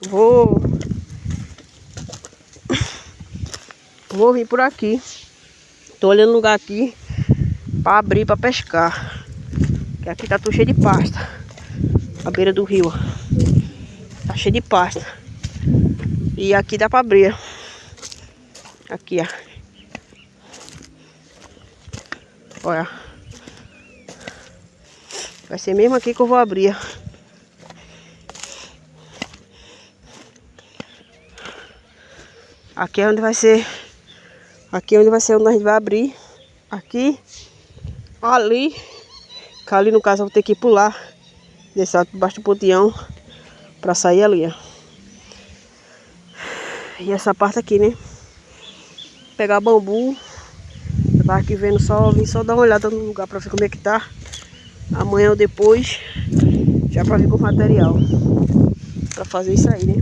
Vou vir por aqui. Tô olhando lugar aqui pra abrir pra pescar. Que aqui tá tudo cheio de pasta. A beira do rio, ó. Tá cheio de pasta. E aqui dá pra abrir. Aqui, ó. Olha. Vai ser mesmo aqui que eu vou abrir. Aqui é onde vai ser. Aqui é onde vai ser onde a gente vai abrir. Aqui. Ali. Que ali no caso eu vou ter que pular. Descer por baixo do ponteão. Pra sair ali, ó. E essa parte aqui, né? Pegar bambu. Eu tava aqui vendo só. Vim só dar uma olhada no lugar pra ver como é que tá. Amanhã ou depois. Já pra vir com o material. Pra fazer isso aí, né?